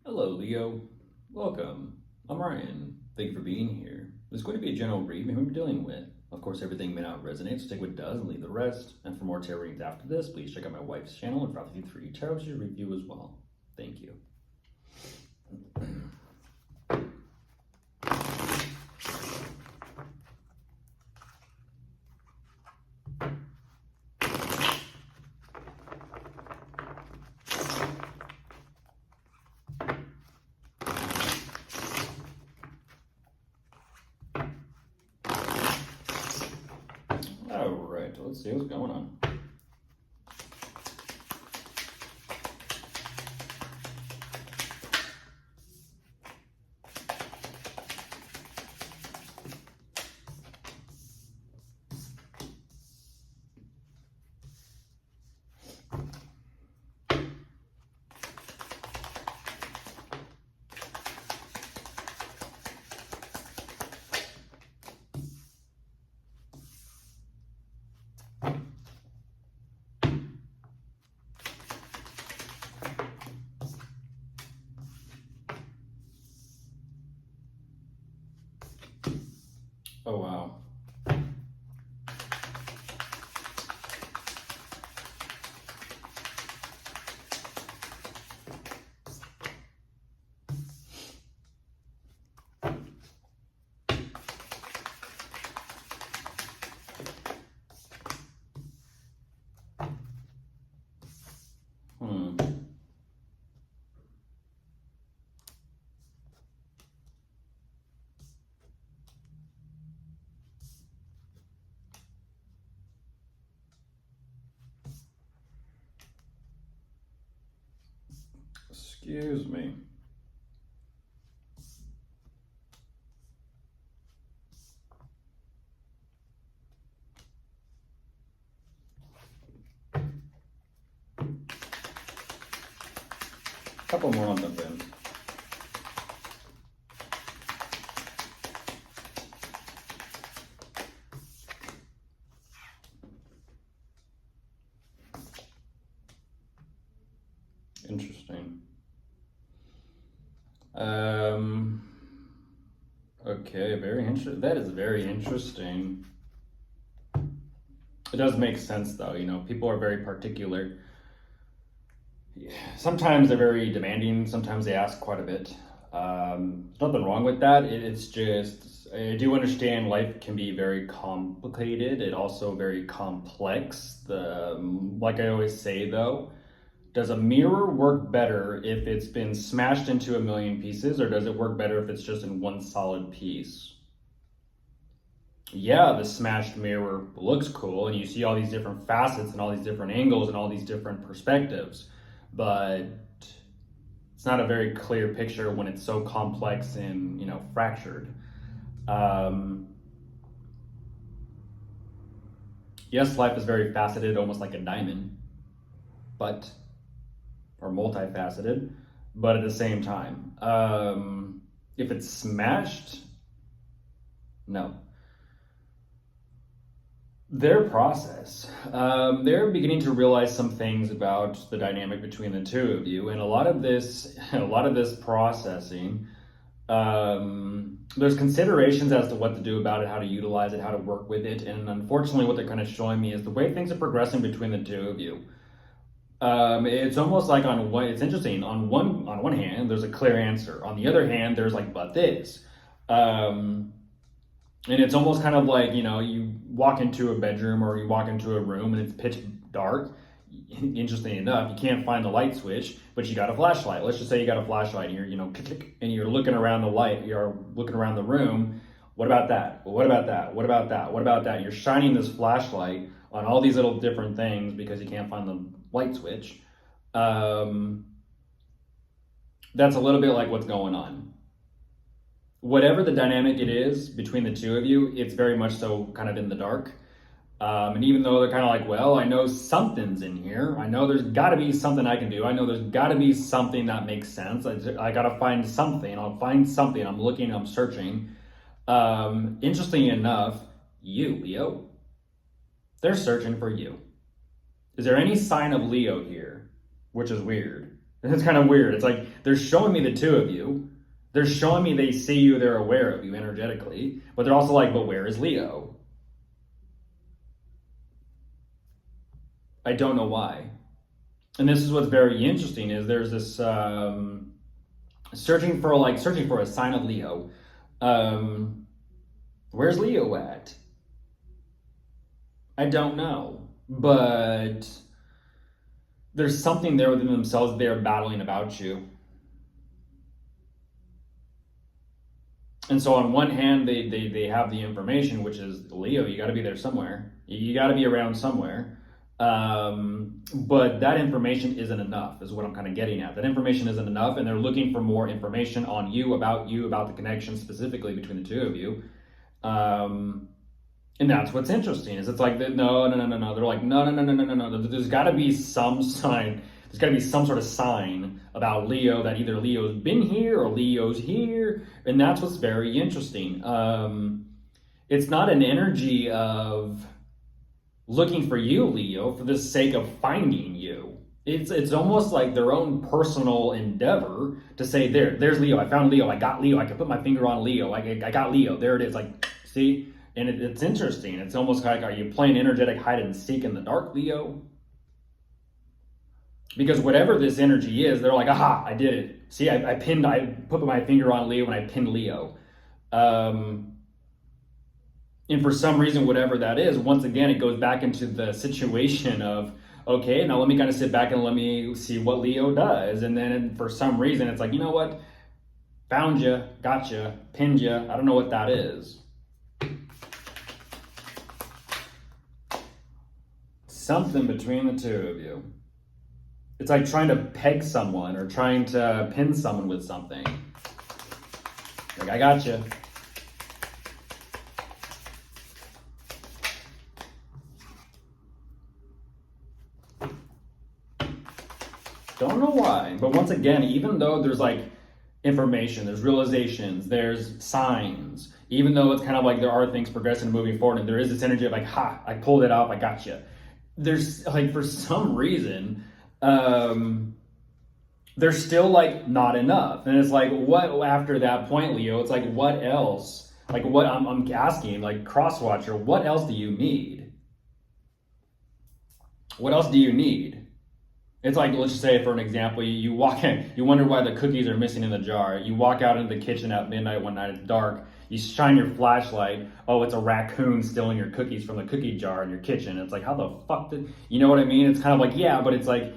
Hello, Leo. Welcome. I'm Ryan. Thank you for being here. This is going to be a general read who you're dealing with. Of course, everything may not resonate, so take what does and leave the rest. And for more tarot readings after this, please check out my wife's channel and Prophecy 3 Tarot review as well. Thank you. Alright, let's see what's going on. Oh, wow. Excuse me. Couple more on the bin. Interesting. Okay, very interesting. That is very interesting. It does make sense though, you know, people are very particular. Sometimes they're very demanding, sometimes they ask quite a bit. Nothing wrong with that. It's just, I do understand life can be very complicated. It also very complex. Like I always say though, does a mirror work better if it's been smashed into a million pieces, or does it work better if it's just in one solid piece? Yeah, the smashed mirror looks cool and you see all these different facets and all these different angles and all these different perspectives, but it's not a very clear picture when it's so complex and, you know, fractured. Yes, life is very faceted, almost like a diamond, but or multifaceted, but at the same time, if it's smashed, no. Their process, they're beginning to realize some things about the dynamic between the two of you, and a lot of this processing, there's considerations as to what to do about it, how to utilize it, how to work with it, and unfortunately what they're kind of showing me is the way things are progressing between the two of you. It's almost like it's interesting. On one hand, there's a clear answer. On the other hand, there's like, but this. And it's almost kind of like, you know, you walk into a bedroom or you walk into a room and it's pitch dark. Interesting enough, you can't find the light switch, but you got a flashlight. Let's just say you got a flashlight and you're, you know, and you're looking around the light, you're looking around the room. What about that? Well, what about that? What about that? What about that? You're shining this flashlight on all these little different things because you can't find the light switch. That's a little bit like what's going on. Whatever the dynamic it is between the two of you, it's very much so kind of in the dark. And even though they're kind of like, well, I know something's in here. I know there's got to be something I can do. I know there's got to be something that makes sense. I got to find something. I'll find something. I'm looking, I'm searching. Interestingly enough, you, Leo, they're searching for you. Is there any sign of Leo here? Which is weird. It's kind of weird. It's like they're showing me the two of you. They're showing me they see you, they're aware of you energetically, but they're also like, but where is Leo? I don't know why. And this is what's very interesting is there's this searching for a sign of Leo. Where's Leo at? I don't know, but there's something there within themselves that they're battling about you. And so on one hand, they have the information, which is Leo, you got to be there somewhere. You got to be around somewhere. But that information isn't enough, is what I'm kind of getting at. That information isn't enough, and they're looking for more information on you, about the connection specifically between the two of you. And that's what's interesting, is it's like, no. They're like, no. There's got to be some sign. There's got to be some sort of sign about Leo, that either Leo's been here or Leo's here. And that's what's very interesting. It's not an energy of looking for you, Leo, for the sake of finding you. It's almost like their own personal endeavor to say, there's Leo. I found Leo. I got Leo. I can put my finger on Leo. I got Leo. There it is. Like, see? And it's interesting. It's almost like, are you playing energetic hide and seek in the dark, Leo? Because whatever this energy is, they're like, aha, I did it. See, I put my finger on Leo when I pinned Leo. And for some reason, whatever that is, once again, it goes back into the situation of, okay, now let me kind of sit back and let me see what Leo does. And then for some reason, it's like, you know what? Found you, gotcha, pinned you. I don't know what that is. Something between the two of you. It's like trying to peg someone or trying to pin someone with something. Like, I got you. Don't know why, but once again, even though there's like information, there's realizations, there's signs, even though it's kind of like there are things progressing and moving forward, and there is this energy of like, ha, I pulled it off, I got you. There's like, for some reason, there's still like not enough. And it's like, what after that point, Leo? It's like, what else? Like, what I'm asking, like, Crosswatcher, what else do you need? What else do you need? It's like, let's just say, for an example, you walk in, you wonder why the cookies are missing in the jar. You walk out into the kitchen at midnight one night, it's dark. You shine your flashlight. Oh, it's a raccoon stealing your cookies from the cookie jar in your kitchen. It's like, how the fuck did, you know what I mean? It's kind of like, yeah, but it's like,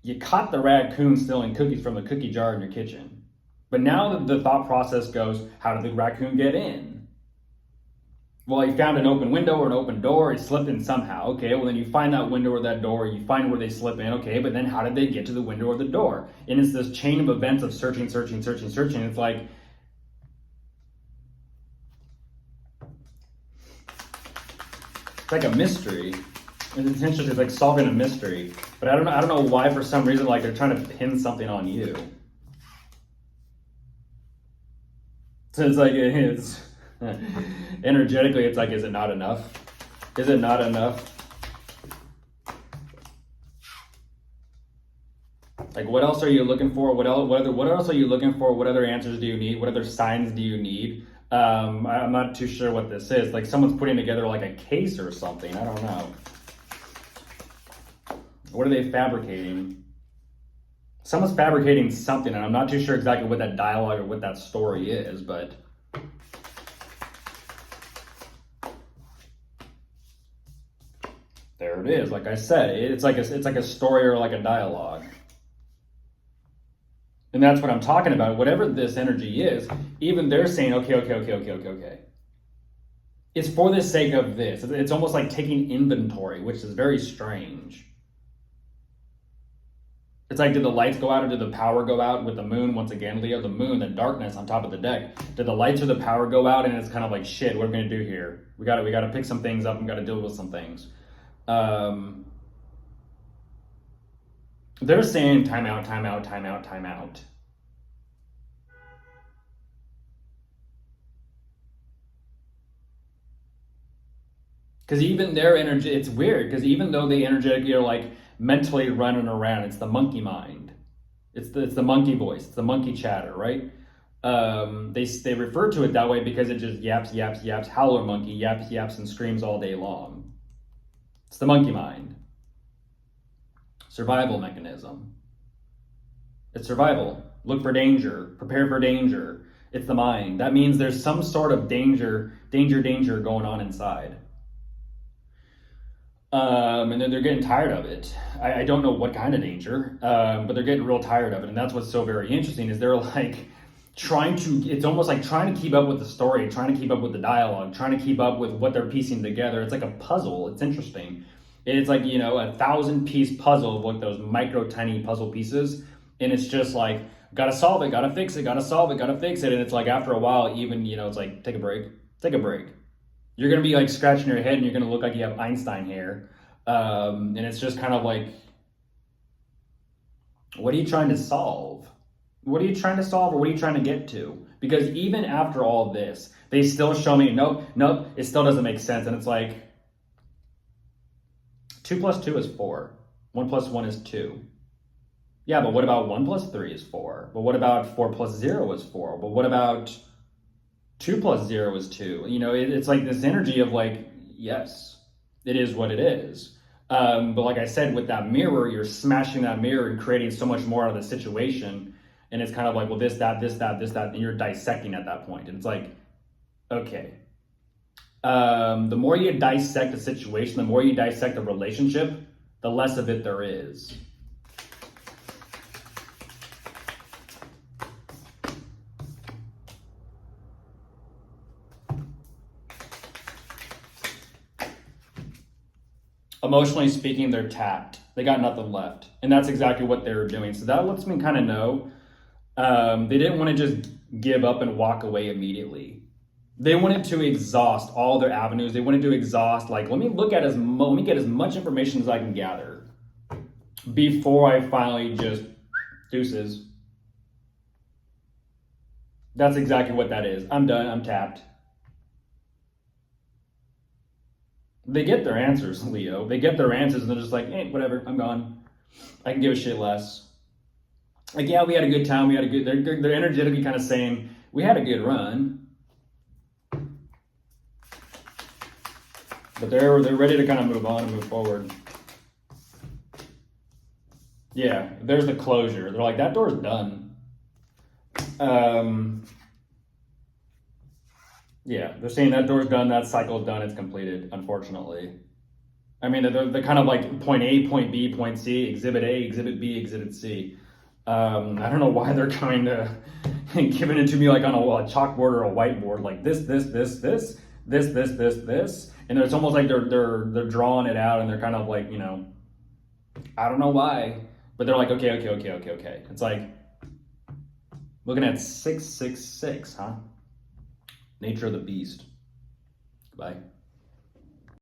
you caught the raccoon stealing cookies from the cookie jar in your kitchen. But now the thought process goes, how did the raccoon get in? Well, he found an open window or an open door. He slipped in somehow. Okay, well then you find that window or that door. You find where they slip in. Okay, but then how did they get to the window or the door? And it's this chain of events of searching. It's like, a mystery. It's interesting. It's like solving a mystery. But I don't know why, for some reason, like they're trying to pin something on you. So it's like, it's energetically, it's like, is it not enough? Is it not enough? Like, what else are you looking for? What else are you looking for? What other answers do you need? What other signs do you need? I'm not too sure what this is. Like, someone's putting together like a case or something. I don't know. What are they fabricating? Someone's fabricating something, and I'm not too sure exactly what that dialogue or what that story is, but there it is. Like I said, it's like a story or like a dialogue. And that's what I'm talking about. Whatever this energy is, even they're saying, okay. It's for the sake of this. It's almost like taking inventory, which is very strange. It's like, did the lights go out or did the power go out with the moon? Once again, Leo, the moon, the darkness on top of the deck. Did the lights or the power go out? And it's kind of like, shit, what are we going to do here? We got to pick some things up and got to deal with some things. They're saying time out. Because even their energy, it's weird, because even though they energetically are like mentally running around, it's the monkey mind. It's the monkey voice. It's the monkey chatter, right? They refer to it that way because it just yaps, yaps, yaps, howler monkey, yaps, yaps, and screams all day long. It's the monkey mind. Survival mechanism. It's survival. Look for danger. Prepare for danger. It's the mind. That means there's some sort of danger going on inside. And then they're getting tired of it. I don't know what kind of danger, but they're getting real tired of it. And that's what's so very interesting is they're like it's almost like trying to keep up with the story, trying to keep up with the dialogue, trying to keep up with what they're piecing together. It's like a puzzle. It's interesting. It's like, 1,000-piece puzzle of like those micro tiny puzzle pieces. And it's just like, gotta solve it, gotta fix it, gotta solve it, gotta fix it. And it's like after a while, even, it's like, take a break. You're gonna be like scratching your head and you're gonna look like you have Einstein hair. And it's just kind of like, what are you trying to solve? What are you trying to solve, or what are you trying to get to? Because even after all this, they still show me, nope, it still doesn't make sense. And it's like, 2 plus 2 is 4. 1 plus 1 is 2. Yeah, but what about 1 plus 3 is 4? But what about 4 plus 0 is 4? But what about 2 plus 0 is 2? It's like this energy of like, yes, it is what it is. But like I said, with that mirror, you're smashing that mirror and creating so much more out of the situation. And it's kind of like, well, this, that, and you're dissecting at that point. And it's like, okay. The more you dissect a situation, the more you dissect a relationship, the less of it there is. Emotionally speaking, they're tapped. They got nothing left. And that's exactly what they were doing. So that lets me kind of know they didn't want to just give up and walk away immediately. They wanted to exhaust all their avenues. They wanted to exhaust, like, let me get as much information as I can gather before I finally just deuces. That's exactly what that is. I'm done. I'm tapped. They get their answers, Leo. They get their answers and they're just like, hey, whatever, I'm gone. I can give a shit less. Like, yeah, we had a good time. They're energetically kind of saying, we had a good run. But they're ready to kind of move on and move forward. Yeah, there's the closure. They're like, that door's done. Yeah, they're saying that door's done, that cycle's done, it's completed, unfortunately. I mean, they're kind of like point A, point B, point C, exhibit A, exhibit B, exhibit C. I don't know why they're kind of giving it to me like on a chalkboard or a whiteboard, like this, and it's almost like they're drawing it out, and they're kind of like, I don't know why, but they're like, okay. It's like looking at 666, huh? Nature of the beast. Goodbye.